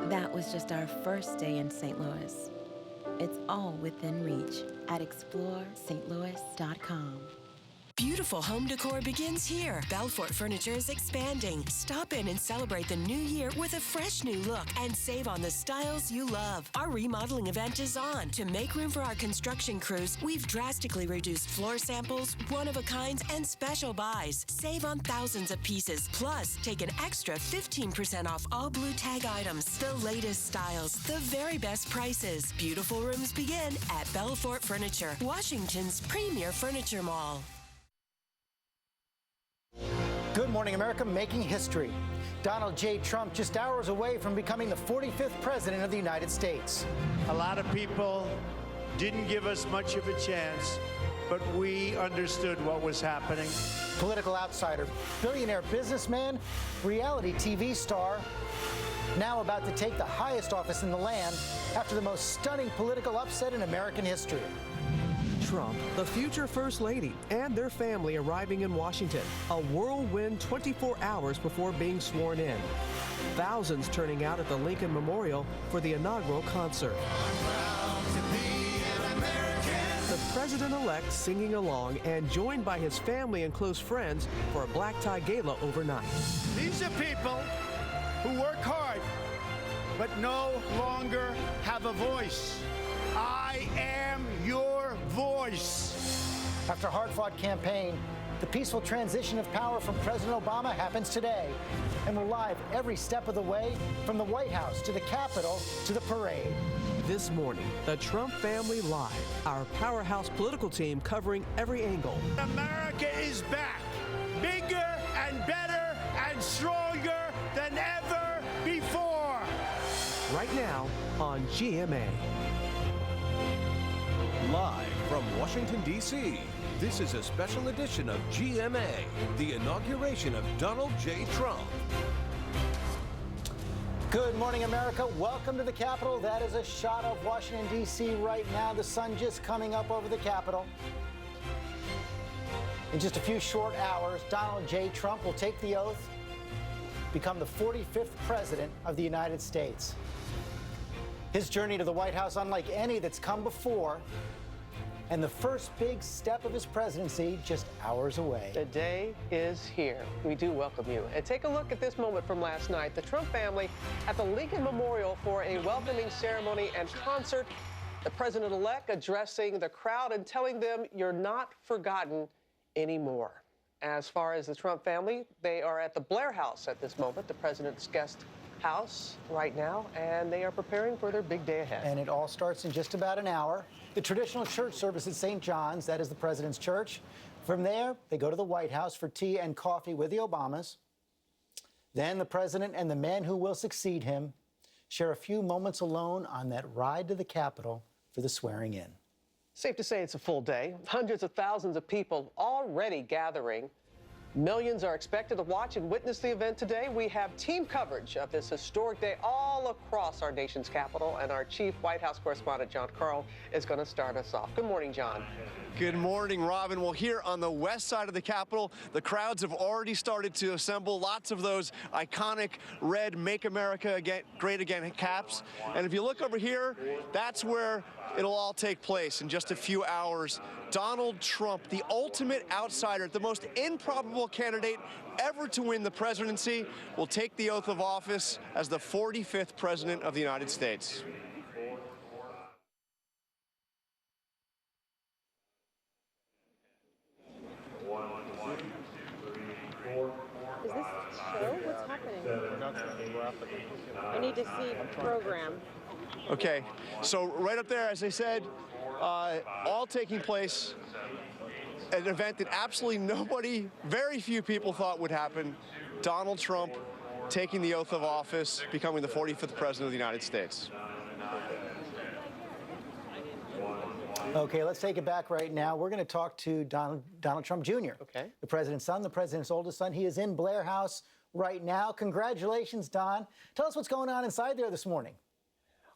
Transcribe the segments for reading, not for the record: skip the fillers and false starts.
That was just our first day in St. Louis. It's all within reach at ExploreSt. Louis.com. Beautiful home decor begins here. Belfort Furniture is expanding. Stop in and celebrate the new year with a fresh new look and save on the styles you love. Our remodeling event is on. To make room for our construction crews, we've drastically reduced floor samples, one-of-a-kinds, and special buys. Save on thousands of pieces. Plus, take an extra 15% off all blue tag items. The latest styles, the very best prices. Beautiful rooms begin at Belfort Furniture, Washington's premier furniture mall. Good morning, America, making history. Donald J. Trump just hours away from becoming the 45th president of the United States. A lot of people didn't give us much of a chance, but we understood what was happening. Political outsider, billionaire businessman, reality TV star, now about to take the highest office in the land after the most stunning political upset in American history. Trump, the future First Lady, and their family arriving in Washington, a whirlwind 24 hours before being sworn in. Thousands turning out at the Lincoln Memorial for the inaugural concert. The president-elect singing along and joined by his family and close friends for a black tie gala overnight. These are people who work hard, but no longer have a voice. I am your voice. After a hard-fought campaign, the peaceful transition of power from President Obama happens today. And we're live every step of the way, from the White House to the Capitol to the parade. This morning, the Trump Family Live, our powerhouse political team covering every angle. America is back, bigger and better and stronger than ever before. Right now on GMA. Live from Washington, D.C., this is a special edition of GMA, the inauguration of Donald J. Trump. Good morning, America. Welcome to the Capitol. That is a shot of Washington, D.C. right now. The sun just coming up over the Capitol. In just a few short hours, Donald J. Trump will take the oath, become the 45th president of the United States. His journey to the White House, unlike any that's come before, and the first big step of his presidency just hours away. The day is here. We do welcome you. And take a look at this moment from last night. The Trump family at the Lincoln Memorial for a welcoming ceremony and concert. The president-elect addressing the crowd and telling them you're not forgotten anymore. As far as the Trump family, they are at the Blair House at this moment, the president's guest house right now, and they are preparing for their big day ahead. And it all starts in just about an hour. The traditional church service at St. John's, that is the president's church. From there, they go to the White House for tea and coffee with the Obamas. Then the president and the man who will succeed him share a few moments alone on that ride to the Capitol for the swearing in. Safe to say it's a full day. Hundreds of thousands of people already gathering. Millions are expected to watch and witness the event today. We have team coverage of this historic day all across our nation's capital, and our chief White House correspondent, John Karl, is going to start us off. Good morning, John. Good morning, Robin. Well, here on the west side of the Capitol, the crowds have already started to assemble. Lots of those iconic red Make America Great Again caps. And if you look over here, that's where it'll all take place in just a few hours. Donald Trump, the ultimate outsider, the most improbable candidate ever to win the presidency, will take the oath of office as the 45th president of the United States. Is this show? What's happening? I need to see the program. Okay, so right up there, as I said, all taking place at an event that absolutely nobody, very few people thought would happen. Donald Trump taking the oath of office, becoming the 45th president of the United States. Okay, let's take it back right now. We're going to talk to Donald Trump Jr., Okay. the president's son, the president's oldest son. He is in Blair House right now. Congratulations, Don. Tell us what's going on inside there this morning.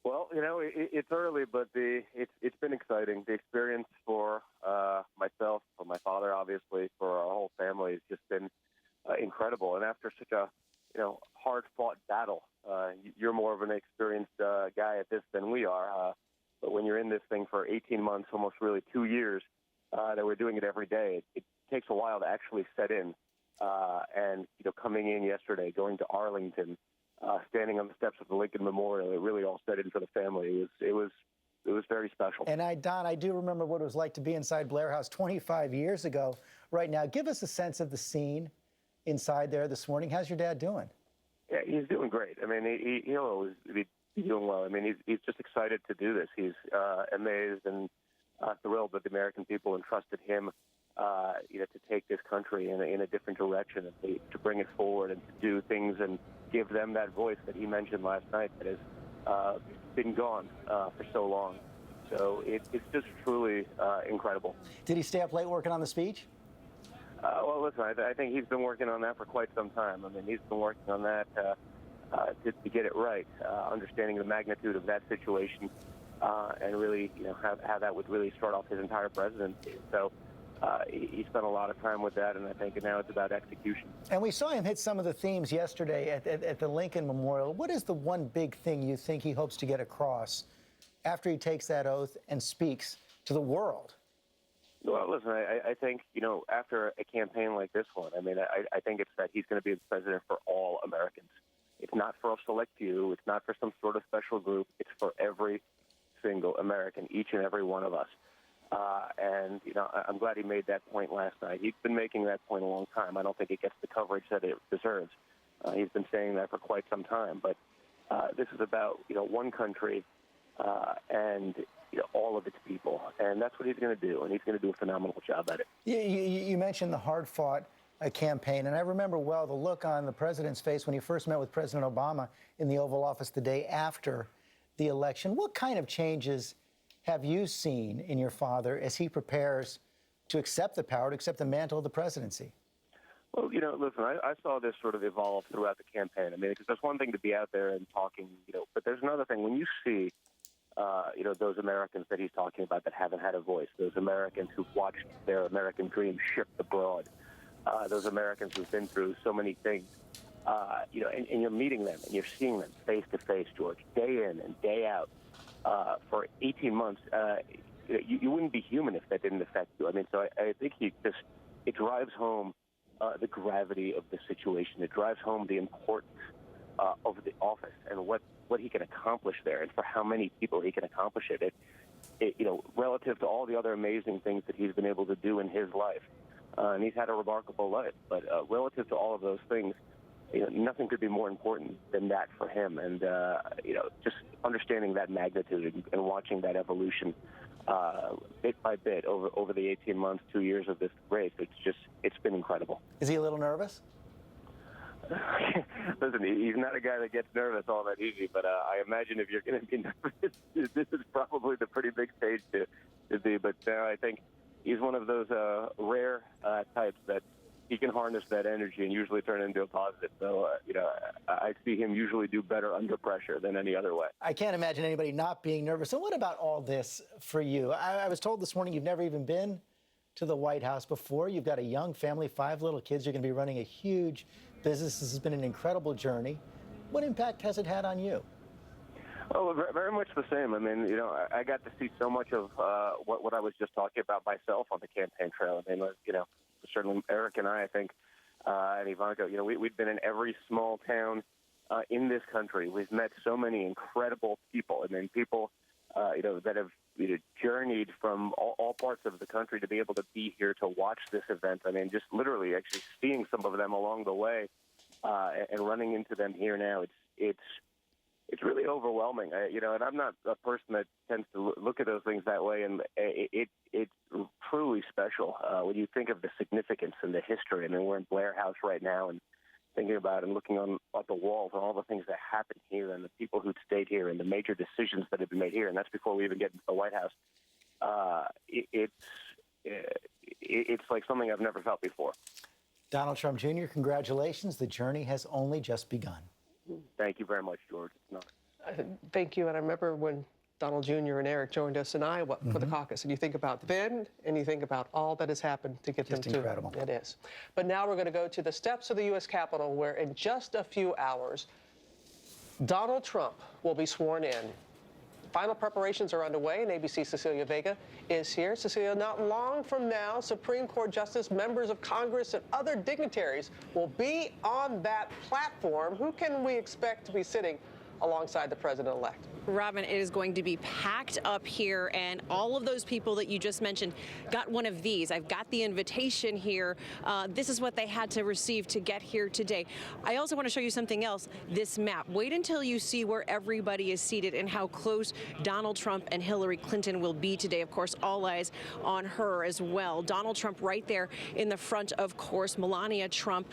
Well, you know, it's early, but it's been exciting. The experience for myself, for my father, obviously, for our whole family has just been incredible. And after such a hard-fought battle You're more of an experienced guy at this than we are. But when you're in this thing for 18 months, almost really 2 years, that we're doing it every day, it takes a while to actually set in. And coming in yesterday, going to Arlington, standing on the steps of the Lincoln Memorial, it really all set in for the family. It was very special. And Don, I do remember what it was like to be inside Blair House 25 years ago. Right now, give us a sense of the scene inside there this morning. How's your dad doing? Yeah, he's doing great. I mean, he'll always be doing well. I mean, he's just excited to do this. He's amazed and thrilled that the American people entrusted him, to take this country in a different direction, and to bring it forward and to do things and give them that voice that he mentioned last night that has been gone for so long. So it's just truly incredible. Did he stay up late working on the speech? Well, listen, I think he's been working on that for quite some time. I mean, he's been working on that to get it right, understanding the magnitude of that situation, and really, how that would really start off his entire presidency. So he spent a lot of time with that, and I think now it's about execution. And we saw him hit some of the themes yesterday at the Lincoln Memorial. What is the one big thing you think he hopes to get across after he takes that oath and speaks to the world? Well, listen, I think, after a campaign like this one, I mean, I think it's that he's going to be the president for all Americans. It's not for a select few. It's not for some sort of special group. It's for every single American, each and every one of us. And I'm glad he made that point last night. He's been making that point a long time. I don't think it gets the coverage that it deserves. He's been saying that for quite some time. But this is about, one country and all of its people. And that's what he's going to do. And he's going to do a phenomenal job at it. You mentioned the hard-fought campaign. And I remember well the look on the president's face when he first met with President Obama in the Oval Office the day after the election. What kind of changes have you seen in your father as he prepares to accept the power, to accept the mantle of the presidency? Well, listen, I saw this sort of evolve throughout the campaign. I mean, because there's one thing to be out there and talking, but there's another thing. When you see, those Americans that he's talking about that haven't had a voice, those Americans who've watched their American dream shift abroad, those Americans who've been through so many things, and you're meeting them and you're seeing them face to face, George, day in and day out. For 18 months, you wouldn't be human if that didn't affect you. I mean, so I think it drives home the gravity of the situation. It drives home the importance of the office and what he can accomplish there, and for how many people he can accomplish it. Relative to all the other amazing things that he's been able to do in his life, and he's had a remarkable life. But relative to all of those things, nothing could be more important than that for him. And, just understanding that magnitude and watching that evolution bit by bit over the 18 months, 2 years of this race, it's been incredible. Is he a little nervous? Listen, he's not a guy that gets nervous all that easy, but I imagine if you're going to be nervous, this is probably the pretty big stage to be. But I think he's one of those rare types that he can harness that energy and usually turn it into a positive. So, I see him usually do better under pressure than any other way. I can't imagine anybody not being nervous. So what about all this for you? I was told this morning you've never even been to the White House before. You've got a young family, 5 little kids. You're going to be running a huge business. This has been an incredible journey. What impact has it had on you? Oh, very much the same. I mean, I got to see so much of what I was just talking about myself on the campaign trail. I mean, certainly Eric and I think, and Ivanka, we've been in every small town in this country. We've met so many incredible people. I mean, people, that have journeyed from all parts of the country to be able to be here to watch this event. I mean, just literally actually seeing some of them along the way and running into them here now. It's really overwhelming, and I'm not a person that tends to look at those things that way, and it's truly special when you think of the significance and the history. I mean, we're in Blair House right now, and thinking about and looking at the walls and all the things that happened here and the people who stayed here and the major decisions that have been made here, and that's before we even get into the White House. It's like something I've never felt before. Donald Trump Jr., congratulations. The journey has only just begun. Thank you very much, George. It's not. Thank you. And I remember when Donald Jr. and Eric joined us in Iowa for the caucus. And you think about then, and you think about all that has happened to get them to. Incredible. It is. But now we're going to go to the steps of the U.S. Capitol, where in just a few hours, Donald Trump will be sworn in. Final preparations are underway, and ABC's Cecilia Vega is here. Cecilia, not long from now, Supreme Court Justice, members of Congress, and other dignitaries will be on that platform. Who can we expect to be sitting alongside the president-elect? Robin, it is going to be packed up here, and all of those people that you just mentioned got one of these. I've got the invitation here. This is what they had to receive to get here today. I also want to show you something else, this map. Wait until you see where everybody is seated and how close Donald Trump and Hillary Clinton will be today. Of course, all eyes on her as well. Donald Trump right there in the front, of course. Melania Trump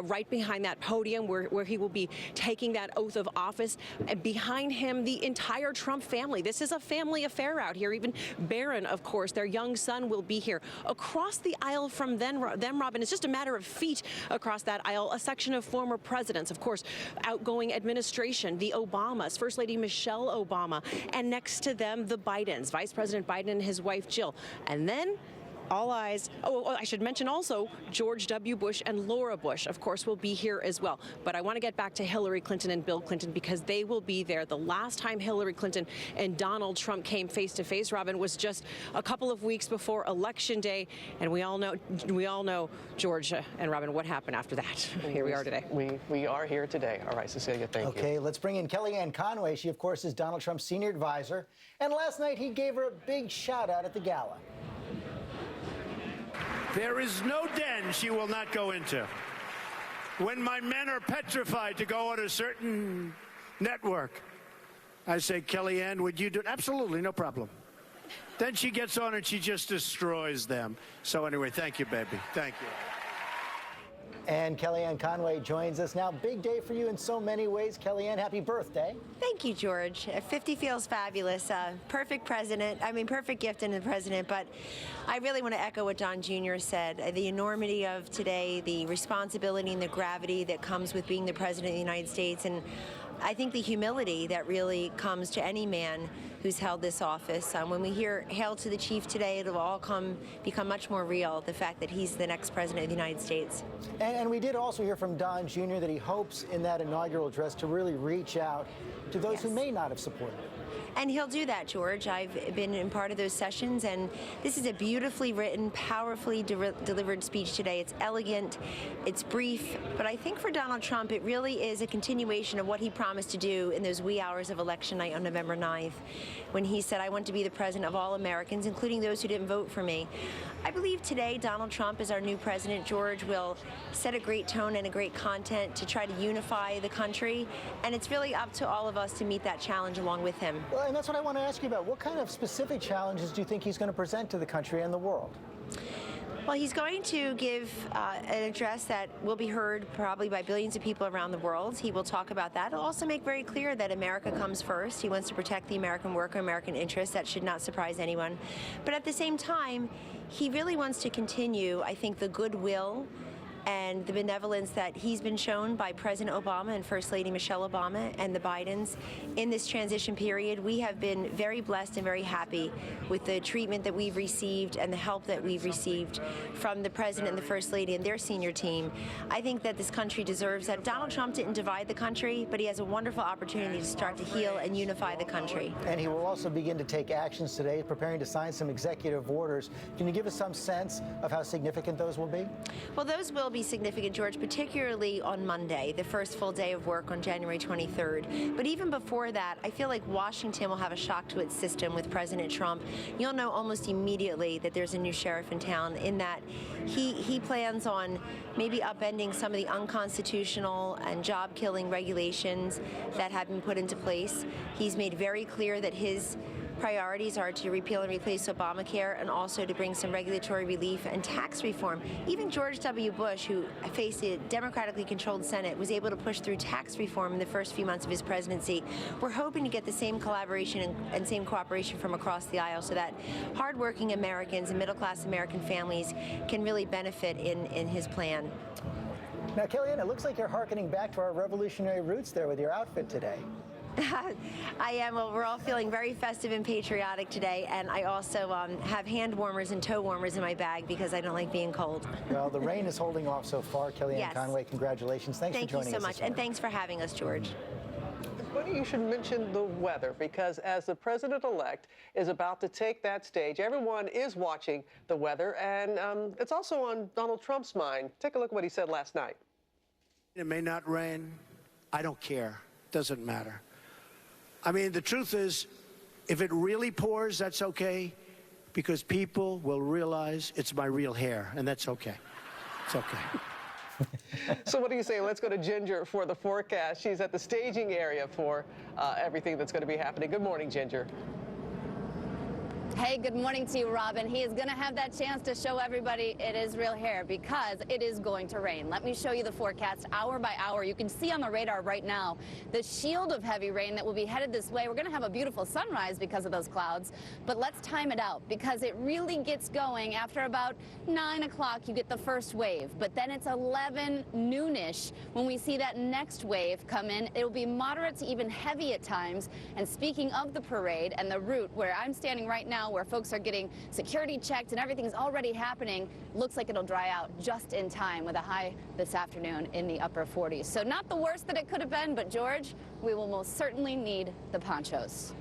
right behind that podium where he will be taking that oath of office. And behind him, the entire Trump family. This is a family affair out here. Even Barron, of course, their young son will be here. Across the aisle from them, Robin, it's just a matter of feet across that aisle. A section of former presidents, of course, outgoing administration, the Obamas, First Lady Michelle Obama, and next to them, the Bidens, Vice President Biden and his wife, Jill. And then all eyes. I should mention also George W. Bush and Laura Bush, of course, will be here as well. But I want to get back to Hillary Clinton and Bill Clinton because they will be there. The last time Hillary Clinton and Donald Trump came face to face, Robin, was just a couple of weeks before Election Day, and we all know, George and Robin, what happened after that. Here we are today. We are here today. All right, Cecilia, thank you. Okay, let's bring in Kellyanne Conway. She, of course, is Donald Trump's senior advisor. And last night, he gave her a big shout-out at the gala. There is no den she will not go into. When my men are petrified to go on a certain network, I say, Kellyanne, would you do it? Absolutely, no problem. Then she gets on and she just destroys them. So anyway, thank you, baby. Thank you. And Kellyanne Conway joins us now. Big day for you in so many ways. Kellyanne, happy birthday. Thank you, George. 50 feels fabulous. Perfect president. I mean, perfect gift in the president. But I really want to echo what Don Jr. said. The enormity of today, the responsibility and the gravity that comes with being the president of the United States. And I think the humility that really comes to any man who's held this office. When we hear "Hail to the Chief" today, it'll all become much more real, the fact that he's the next president of the United States. And we did also hear from Don Jr. that he hopes in that inaugural address to really reach out to those who may not have supported it. And he'll do that, George. I've been in part of those sessions, and this is a beautifully written, powerfully delivered speech today. It's elegant, it's brief, but I think for Donald Trump, it really is a continuation of what he promised to do in those wee hours of election night on November 9th, when he said, I want to be the president of all Americans, including those who didn't vote for me. I believe today Donald Trump, as our new president, George, will set a great tone and a great content to try to unify the country, and it's really up to all of us to meet that challenge along with him. Well, and that's what I want to ask you about. What kind of specific challenges do you think he's going to present to the country and the world? Well, he's going to give an address that will be heard probably by billions of people around the world. He will talk about that. He'll also make very clear that America comes first. He wants to protect the American worker, American interests. That should not surprise anyone. But at the same time, he really wants to continue, I think, the goodwill and the benevolence that he's been shown by President Obama and First Lady Michelle Obama and the Bidens in this transition period. We have been very blessed and very happy with the treatment that we've received and the help that we've received from the President and the First Lady and their senior team. I think that this country deserves that. Donald Trump didn't divide the country, but he has a wonderful opportunity to start to heal and unify the country. And he will also begin to take actions today, preparing to sign some executive orders. Can you give us some sense of how significant those will be? Well, those will be significant, George, particularly on Monday, the first full day of work on January 23rd. But even before that, I feel like Washington will have a shock to its system with President Trump. You'll know almost immediately that there's a new sheriff in town, in that he plans on maybe upending some of the unconstitutional and job-killing regulations that have been put into place. He's made very clear that his priorities are to repeal and replace Obamacare and also to bring some regulatory relief and tax reform. Even George W. Bush, who faced a democratically controlled Senate, was able to push through tax reform in the first few months of his presidency. We're hoping to get the same collaboration and same cooperation from across the aisle so that hardworking Americans and middle-class American families can really benefit in his plan. Now, Kellyanne, it looks like you're hearkening back to our revolutionary roots there with your outfit today. I am. Well, we're all feeling very festive and patriotic today, and I also have hand warmers and toe warmers in my bag because I don't like being cold. Well, the rain is holding off so far. Kellyanne Conway, congratulations. Thanks for joining us. Thank you so much, and thanks for having us, George. Funny you should mention the weather, because as the president-elect is about to take that stage, everyone is watching the weather, and it's also on Donald Trump's mind. Take a look at what he said last night. It may not rain. I don't care. Doesn't matter. I mean, the truth is, if it really pours, that's okay, because people will realize it's my real hair, and that's okay. It's okay. So what do you say? Let's go to Ginger for the forecast. She's at the staging area for everything that's going to be happening. Good morning, Ginger. Hey, good morning to you, Robin. He is going to have that chance to show everybody it is real hair because it is going to rain. Let me show you the forecast hour by hour. You can see on the radar right now the shield of heavy rain that will be headed this way. We're going to have a beautiful sunrise because of those clouds, but let's time it out because it really gets going after about 9 o'clock. You get the first wave, but then it's 11 noonish when we see that next wave come in. It will be moderate to even heavy at times. And speaking of the parade and the route where I'm standing right now, where folks are getting security checked and everything's already happening, looks like it'll dry out just in time with a high this afternoon in the upper 40s. So not the worst that it could have been, but George, we will most certainly need the ponchos.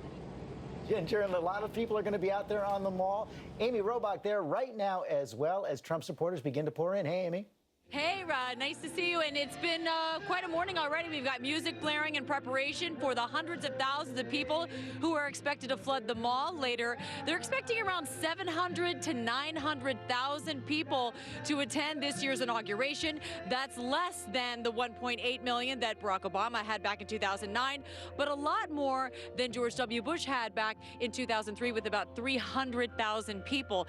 Ginger, and a lot of people are going to be out there on the mall. Amy Robach there right now as well as Trump supporters begin to pour in. Hey, Amy. Hey, Rod, nice to see you. And it's been quite a morning already. We've got music blaring in preparation for the hundreds of thousands of people who are expected to flood the mall later. They're expecting around 700 to 900,000 people to attend this year's inauguration. That's less than the 1.8 million that Barack Obama had back in 2009, but a lot more than George W. Bush had back in 2003 with about 300,000 people.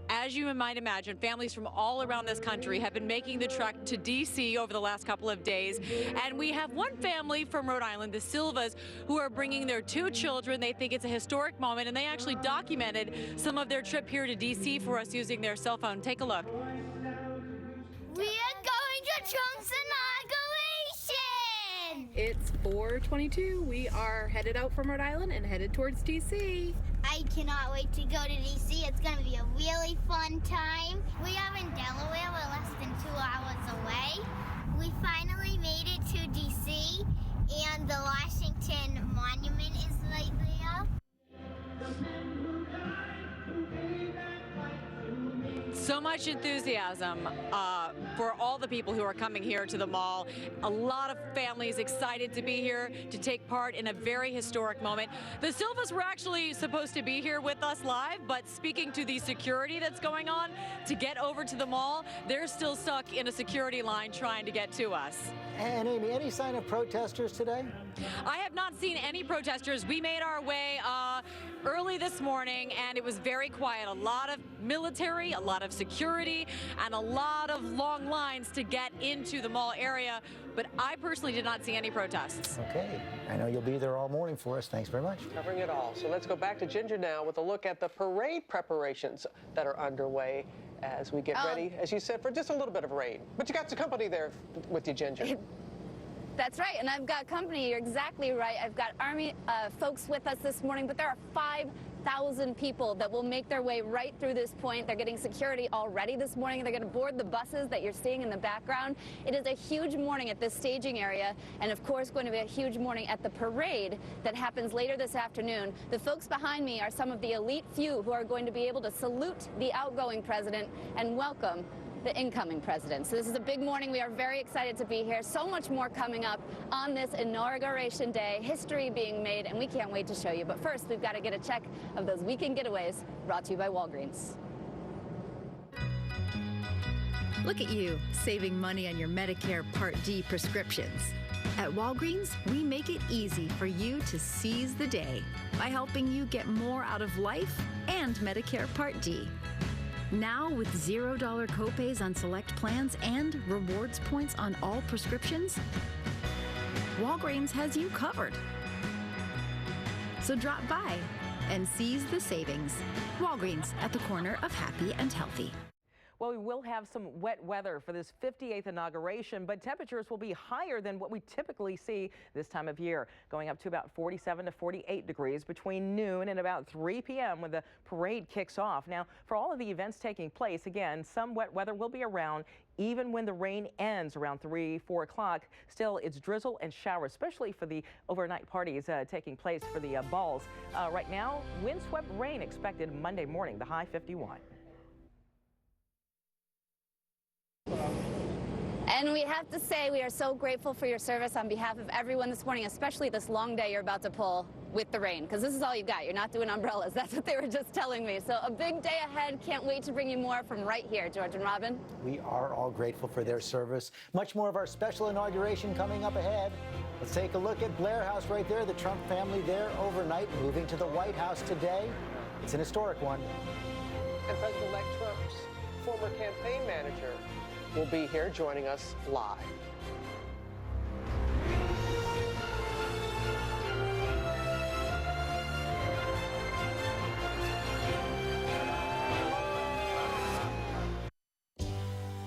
As you might imagine, families from all around this country have been making the trek to D.C. over the last couple of days. And we have one family from Rhode Island, the Silvas, who are bringing their 2 children. They think it's a historic moment, and they actually documented some of their trip here to D.C. for us using their cell phone. Take a look. We are going to Trump's inauguration! It's 4:22. We are headed out from Rhode Island and headed towards D.C. I cannot wait to go to D.C. It's going to be a really fun time. We are in Delaware. We're less than 2 hours away. We finally made it to D.C. and the Washington Monument is right there. So much enthusiasm for all the people who are coming here to the mall. A lot of families excited to be here to take part in a very historic moment. The Silvas were actually supposed to be here with us live, but speaking to the security that's going on to get over to the mall, they're still stuck in a security line trying to get to us. And Amy, any sign of protesters today? I have not seen any protesters. We made our way early this morning, and it was very quiet. A lot of military, a lot of security, and a lot of long lines to get into the mall area. But I personally did not see any protests. Okay. I know you'll be there all morning for us. Thanks very much. Covering it all. So let's go back to Ginger now with a look at the parade preparations that are underway as we get ready, as you said, for just a little bit of rain. But you got some company there with you, Ginger. That's right, and I've got company. You're exactly right. I've got Army folks with us this morning, but there are 5,000 people that will make their way right through this point. They're getting security already this morning. They're going to board the buses that you're seeing in the background. It is a huge morning at this staging area, and of course going to be a huge morning at the parade that happens later this afternoon. The folks behind me are some of the elite few who are going to be able to salute the outgoing president and welcome the incoming president. So this is a big morning. We are very excited to be here. So much more coming up on this inauguration day, history being made, and we can't wait to show you. But first, we've got to get a check of those weekend getaways brought to you by Walgreens. Look at you, saving money on your Medicare Part D prescriptions. At Walgreens, we make it easy for you to seize the day by helping you get more out of life and Medicare Part D. Now with $0 copays on select plans and rewards points on all prescriptions, Walgreens has you covered. So drop by and seize the savings. Walgreens, at the corner of happy and healthy. Well, we will have some wet weather for this 58th inauguration, but temperatures will be higher than what we typically see this time of year, going up to about 47 to 48 degrees between noon and about 3 p.m. when the parade kicks off. Now, for all of the events taking place, again, some wet weather will be around even when the rain ends around 3, 4 o'clock. Still, it's drizzle and shower, especially for the overnight parties taking place for the balls. Right now, windswept rain expected Monday morning, the high 51. And we have to say we are so grateful for your service on behalf of everyone this morning, especially this long day you're about to pull with the rain, because this is all you got. You're not doing umbrellas. That's what they were just telling me. So a big day ahead. Can't wait to bring you more from right here, George and Robin. We are all grateful for their service. Much more of our special inauguration coming up ahead. Let's take a look at Blair House right there. The Trump family there overnight, moving to the White House today. It's an historic one. And President-elect Trump's former campaign manager will be here joining us live.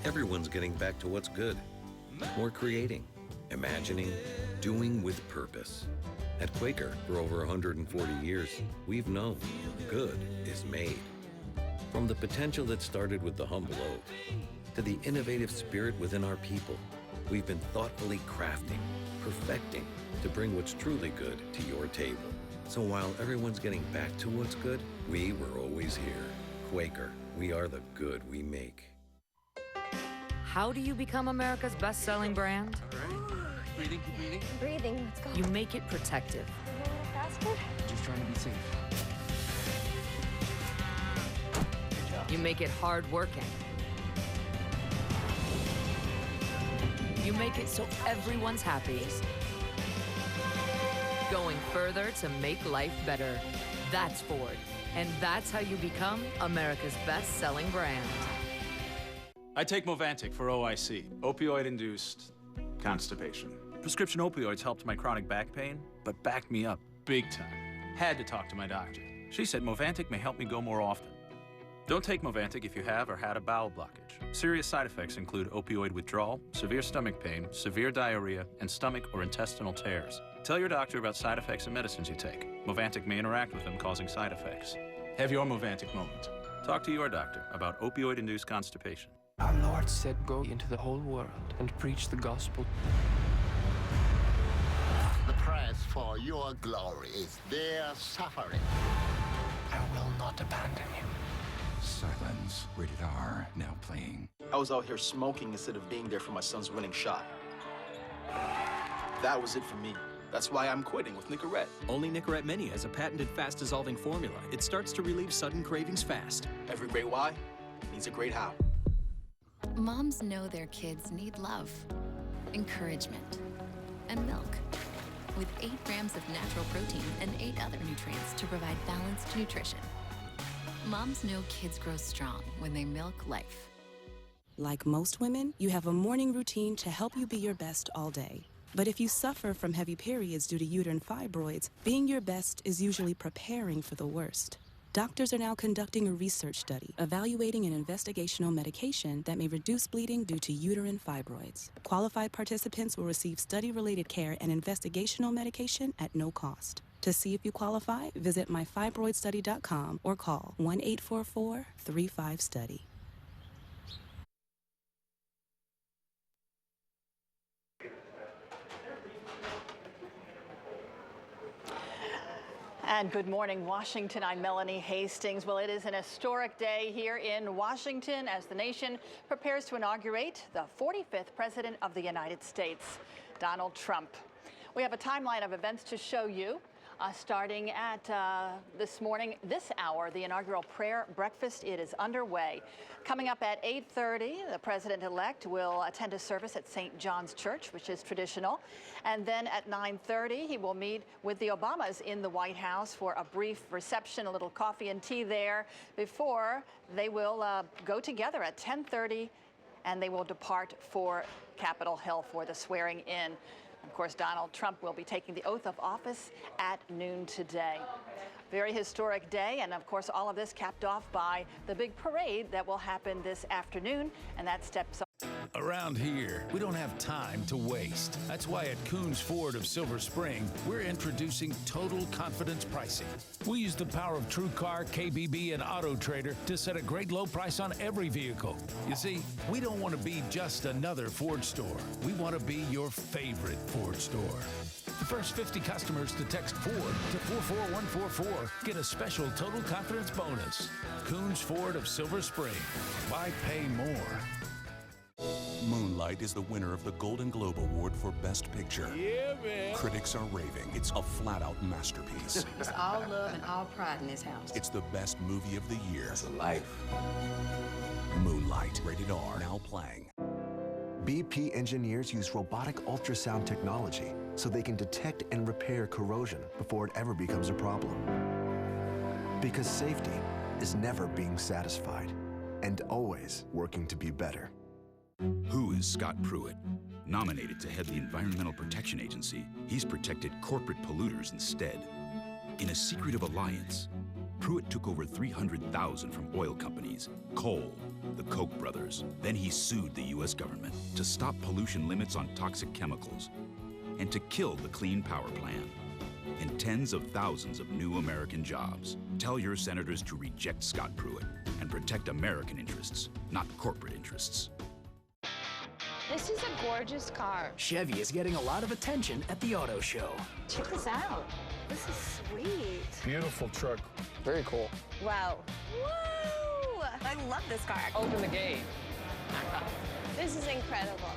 Everyone's getting back to what's good. More creating, imagining, doing with purpose. At Quaker, for over 140 years, we've known good is made. From the potential that started with the humble oak, to the innovative spirit within our people, we've been thoughtfully crafting, perfecting, to bring what's truly good to your table. So while everyone's getting back to what's good, we were always here. Quaker, we are the good we make. How do you become America's best-selling brand? Breathing, keep breathing. Breathing, let's go. You make it protective. A little faster. Just trying to be safe. Good job. You make it hard-working. You make it so everyone's happy. Going further to make life better. That's Ford. And that's how you become America's best-selling brand. I take Movantik for OIC, opioid-induced constipation. Prescription opioids helped my chronic back pain, but backed me up big time. Had to talk to my doctor. She said Movantik may help me go more often. Don't take Movantik if you have or had a bowel blockage. Serious side effects include opioid withdrawal, severe stomach pain, severe diarrhea, and stomach or intestinal tears. Tell your doctor about side effects and medicines you take. Movantik may interact with them, causing side effects. Have your Movantik moment. Talk to your doctor about opioid-induced constipation. Our Lord said, go into the whole world and preach the gospel. The price for your glory is their suffering. I will not abandon you. Silence. Rated R. Now playing. I was out here smoking instead of being there for my son's winning shot. That was it for me. That's why I'm quitting with Nicorette. Only Nicorette Mini has a patented fast-dissolving formula. It starts to relieve sudden cravings fast. Every great why needs a great how. Moms know their kids need love, encouragement, and milk. With 8 grams of natural protein and 8 other nutrients to provide balanced nutrition. Moms know kids grow strong when they milk life. Like most women, you have a morning routine to help you be your best all day. But if you suffer from heavy periods due to uterine fibroids, being your best is usually preparing for the worst. Doctors are now conducting a research study evaluating an investigational medication that may reduce bleeding due to uterine fibroids. Qualified participants will receive study-related care and investigational medication at no cost. To see if you qualify, visit myfibroidstudy.com or call 1-844-35-STUDY. And good morning, Washington. I'm Melanie Hastings. Well, it is an historic day here in Washington as the nation prepares to inaugurate the 45th President of the United States, Donald Trump. We have a timeline of events to show you. Starting at this hour, the inaugural prayer breakfast, it is underway. Coming up at 8:30, the president-elect will attend a service at St. John's Church, which is traditional. And then at 9:30, he will meet with the Obamas in the White House for a brief reception, a little coffee and tea there before they will go together at 10:30, and they will depart for Capitol Hill for the swearing in. Of course, Donald Trump will be taking the oath of office at noon today. Very historic day, and of course, all of this capped off by the big parade that will happen this afternoon, and that steps up. Around here, we don't have time to waste. That's why at Coons Ford of Silver Spring, we're introducing Total Confidence Pricing. We use the power of TrueCar, KBB, and Auto Trader to set a great low price on every vehicle. You see, we don't want to be just another Ford store. We want to be your favorite Ford store. The first 50 customers to text Ford to 44144 get a special Total Confidence bonus. Coons Ford of Silver Spring. Why pay more? Moonlight is the winner of the Golden Globe Award for Best Picture. Yeah, man. Critics are raving. It's a flat-out masterpiece. It's all love and all pride in this house. It's the best movie of the year. That's a life. Moonlight, rated R, now playing. BP engineers use robotic ultrasound technology so they can detect and repair corrosion before it ever becomes a problem. Because safety is never being satisfied and always working to be better. Who is Scott Pruitt? Nominated to head the Environmental Protection Agency, he's protected corporate polluters instead. In a secretive alliance, Pruitt took over $300,000 from oil companies, coal, the Koch brothers. Then he sued the U.S. government to stop pollution limits on toxic chemicals and to kill the Clean Power Plan and tens of thousands of new American jobs. Tell your senators to reject Scott Pruitt and protect American interests, not corporate interests. This is a gorgeous car. Chevy is getting a lot of attention at the auto show. Check this out. This is sweet. Beautiful truck. Very cool. Wow. Woo! I love this car. Open the gate. This is incredible.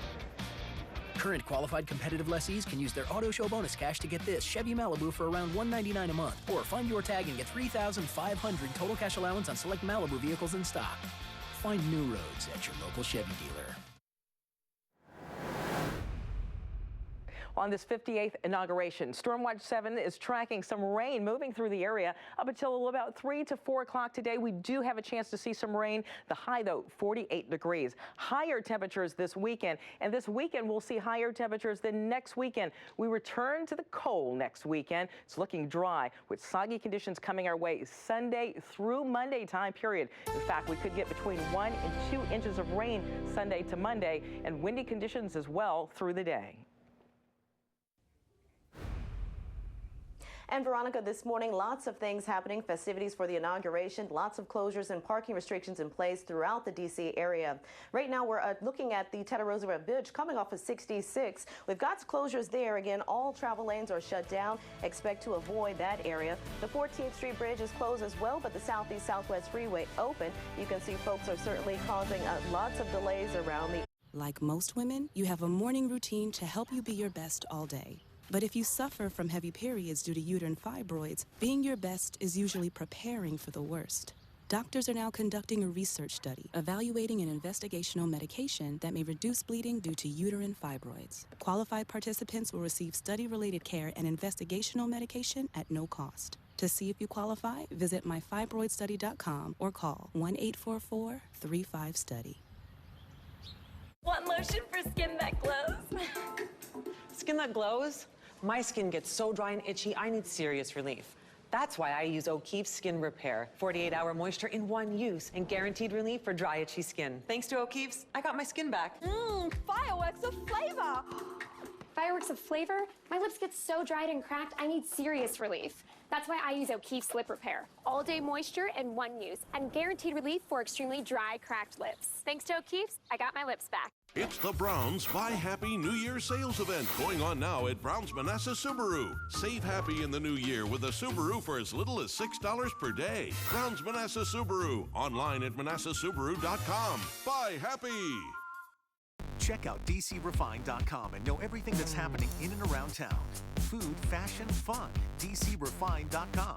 Current qualified competitive lessees can use their auto show bonus cash to get this Chevy Malibu for around $199 a month. Or find your tag and get $3,500 total cash allowance on select Malibu vehicles in stock. Find new roads at your local Chevy dealer. On this 58th inauguration, Stormwatch 7 is tracking some rain moving through the area up until about 3 to 4 o'clock today. We do have a chance to see some rain. The high, though, 48 degrees. Higher temperatures this weekend, and this weekend we'll see higher temperatures than next weekend. We return to the cold next weekend. It's looking dry with soggy conditions coming our way Sunday through Monday time period. In fact, we could get between 1 and 2 inches of rain Sunday to Monday, and windy conditions as well through the day. And Veronica, this morning, lots of things happening, festivities for the inauguration, lots of closures and parking restrictions in place throughout the D.C. area. Right now, we're looking at the Teddy Roosevelt Bridge coming off of 66. We've got closures there. Again, all travel lanes are shut down. Expect to avoid that area. The 14th Street Bridge is closed as well, but the Southeast Southwest Freeway open. You can see folks are certainly causing lots of delays around the... Like most women, you have a morning routine to help you be your best all day. But if you suffer from heavy periods due to uterine fibroids, being your best is usually preparing for the worst. Doctors are now conducting a research study evaluating an investigational medication that may reduce bleeding due to uterine fibroids. Qualified participants will receive study-related care and investigational medication at no cost. To see if you qualify, visit myfibroidstudy.com or call 1-844-35-STUDY. Want lotion for skin that glows? Skin that glows? My skin gets so dry and itchy, I need serious relief. That's why I use O'Keefe's Skin Repair. 48-hour moisture in one use and guaranteed relief for dry, itchy skin. Thanks to O'Keefe's, I got my skin back. Fireworks of flavor. Fireworks of flavor? My lips get so dried and cracked, I need serious relief. That's why I use O'Keefe's Lip Repair. All-day moisture in one use and guaranteed relief for extremely dry, cracked lips. Thanks to O'Keefe's, I got my lips back. It's the Browns Buy Happy New Year sales event going on now at Browns Manassas Subaru. Save happy in the new year with a Subaru for as little as $6 per day. Browns Manassas Subaru. Online at manassassubaru.com. Buy happy. Check out DCRefined.com and know everything that's happening in and around town. Food, fashion, fun. DCRefined.com.